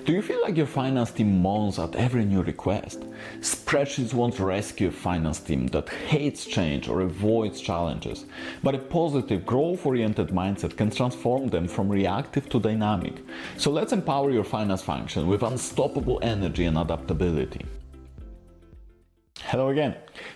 Do you feel like your finance team moans at every new request? Spreadsheets won't rescue a finance team that hates change or avoids challenges, but a positive, growth-oriented mindset can transform them from reactive to dynamic. So let's empower your finance function with unstoppable energy and adaptability. Hello again.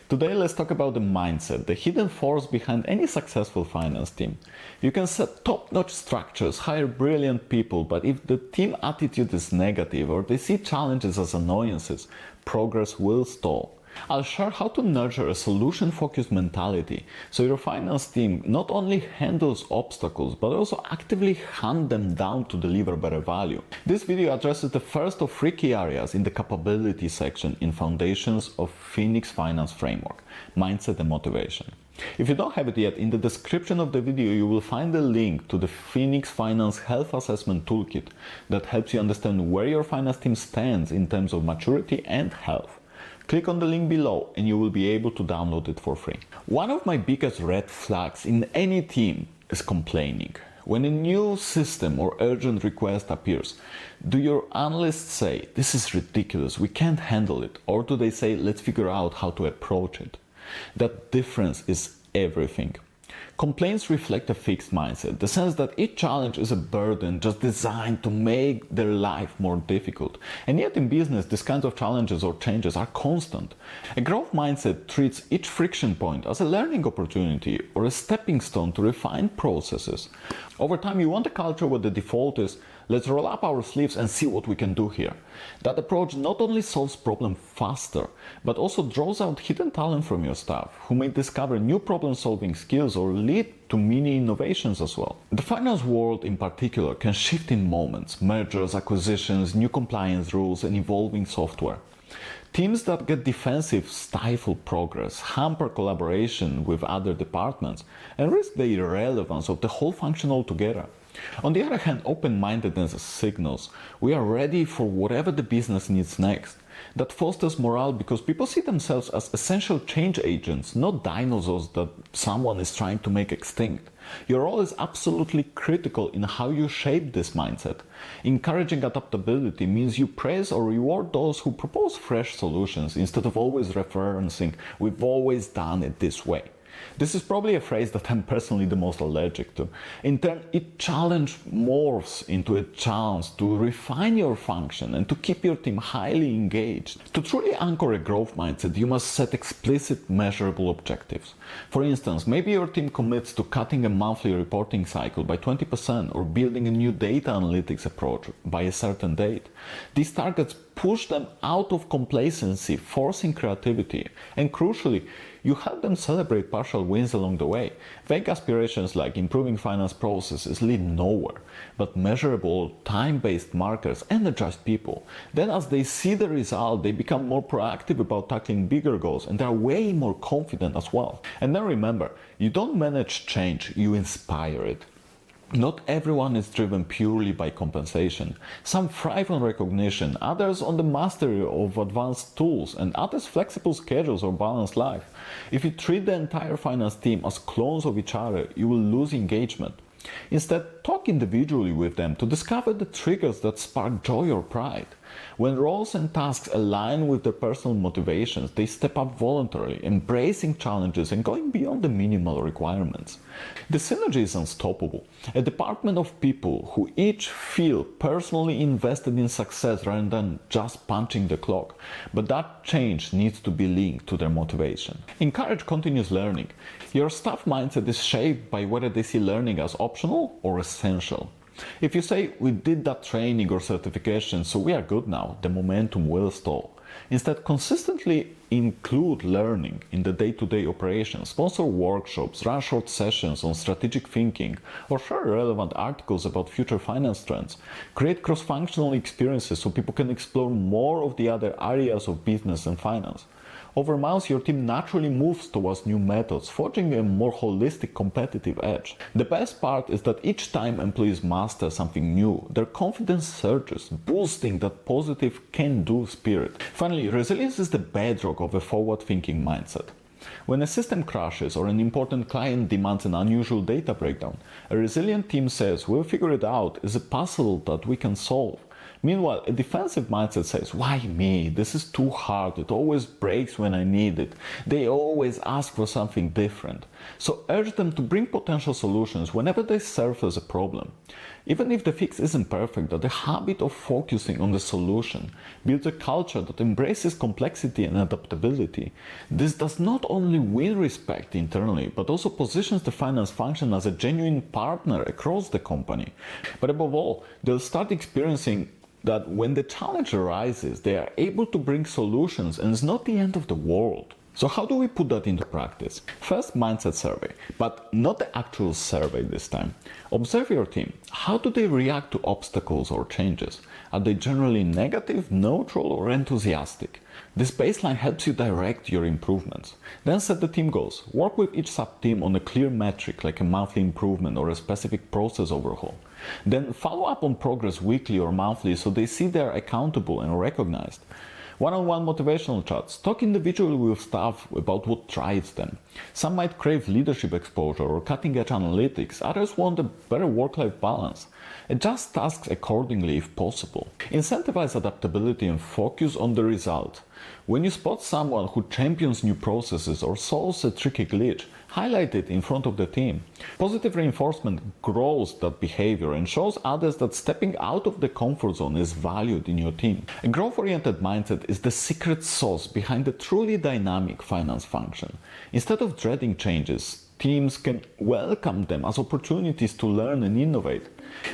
Today let's talk about the mindset, the hidden force behind any successful finance team. You can set top-notch structures, hire brilliant people, but if the team attitude is negative or they see challenges as annoyances, progress will stall. I'll share how to nurture a solution-focused mentality so your finance team not only handles obstacles but also actively hunt them down to deliver better value. This video addresses the first of 3 key areas in the capability section in Foundations of Phoenix Finance Framework: Mindset and Motivation. If you don't have it yet, in the description of the video you will find a link to the Phoenix Finance Health Assessment Toolkit that helps you understand where your finance team stands in terms of maturity and health. Click on the link below and you will be able to download it for free. One of my biggest red flags in any team is complaining. When a new system or urgent request appears, do your analysts say, "This is ridiculous, we can't handle it," or do they say, "Let's figure out how to approach it"? That difference is everything. Complaints reflect a fixed mindset, the sense that each challenge is a burden just designed to make their life more difficult. And yet in business, these kinds of challenges or changes are constant. A growth mindset treats each friction point as a learning opportunity or a stepping stone to refine processes. Over time, you want a culture where the default is, "Let's roll up our sleeves and see what we can do here." That approach not only solves problems faster, but also draws out hidden talent from your staff, who may discover new problem-solving skills or lead to mini innovations as well. The finance world in particular can shift in moments: mergers, acquisitions, new compliance rules, and evolving software. Teams that get defensive stifle progress, hamper collaboration with other departments, and risk the irrelevance of the whole function altogether. On the other hand, open-mindedness signals we are ready for whatever the business needs next. That fosters morale because people see themselves as essential change agents, not dinosaurs that someone is trying to make extinct. Your role is absolutely critical in how you shape this mindset. Encouraging adaptability means you praise or reward those who propose fresh solutions instead of always referencing, "We've always done it this way." This is probably a phrase that I'm personally the most allergic to. In turn, each challenge morphs into a chance to refine your function and to keep your team highly engaged. To truly anchor a growth mindset, you must set explicit, measurable objectives. For instance, maybe your team commits to cutting a monthly reporting cycle by 20% or building a new data analytics approach by a certain date. These targets push them out of complacency, forcing creativity, and crucially, you help them celebrate partial wins along the way. Vague aspirations like improving finance processes lead nowhere, but measurable, time-based markers energize people. Then as they see the result, they become more proactive about tackling bigger goals and they are way more confident as well. And then remember, you don't manage change, you inspire it. Not everyone is driven purely by compensation. Some thrive on recognition, others on the mastery of advanced tools, and others flexible schedules or balanced life. If you treat the entire finance team as clones of each other, you will lose engagement. Instead, talk individually with them to discover the triggers that spark joy or pride. When roles and tasks align with their personal motivations, they step up voluntarily, embracing challenges and going beyond the minimal requirements. The synergy is unstoppable. A department of people who each feel personally invested in success rather than just punching the clock. But that change needs to be linked to their motivation. Encourage continuous learning. Your staff mindset is shaped by whether they see learning as optional or essential. If you say, "We did that training or certification, so we are good now," the momentum will stall. Instead, consistently include learning in the day-to-day operations, sponsor workshops, run short sessions on strategic thinking, or share relevant articles about future finance trends. Create cross-functional experiences so people can explore more of the other areas of business and finance. Over months, your team naturally moves towards new methods, forging a more holistic competitive edge. The best part is that each time employees master something new, their confidence surges, boosting that positive can-do spirit. Finally, resilience is the bedrock of a forward-thinking mindset. When a system crashes or an important client demands an unusual data breakdown, a resilient team says, "We'll figure it out. It's a puzzle that we can solve." Meanwhile, a defensive mindset says, why me? This is too hard. It always breaks when I need it. They always ask for something different. So urge them to bring potential solutions whenever they surface a problem. Even if the fix isn't perfect, the habit of focusing on the solution builds a culture that embraces complexity and adaptability. This does not only win respect internally, but also positions the finance function as a genuine partner across the company. But above all, they'll start experiencing that when the challenge arises, they are able to bring solutions and it's not the end of the world. So how do we put that into practice? First, mindset survey, but not the actual survey this time. Observe your team. How do they react to obstacles or changes? Are they generally negative, neutral, or enthusiastic? This baseline helps you direct your improvements. Then set the team goals. Work with each sub-team on a clear metric like a monthly improvement or a specific process overhaul. Then follow up on progress weekly or monthly so they see they're accountable and recognized. One-on-one motivational chats. Talk individually with staff about what drives them. Some might crave leadership exposure or cutting-edge analytics. Others want a better work-life balance. Adjust tasks accordingly if possible. Incentivize adaptability and focus on the result. When you spot someone who champions new processes or solves a tricky glitch, highlight it in front of the team. Positive reinforcement grows that behavior and shows others that stepping out of the comfort zone is valued in your team. A growth-oriented mindset is the secret sauce behind a truly dynamic finance function. Instead of dreading changes, teams can welcome them as opportunities to learn and innovate.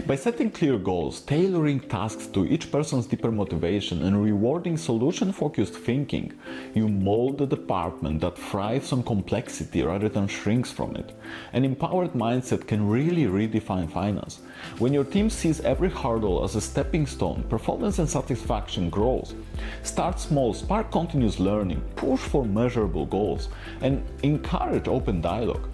By setting clear goals, tailoring tasks to each person's deeper motivation, and rewarding solution-focused thinking, you mold a department that thrives on complexity rather than shrinks from it. An empowered mindset can really redefine finance. When your team sees every hurdle as a stepping stone, performance and satisfaction grows. Start small, spark continuous learning, push for measurable goals, and encourage open dialogue.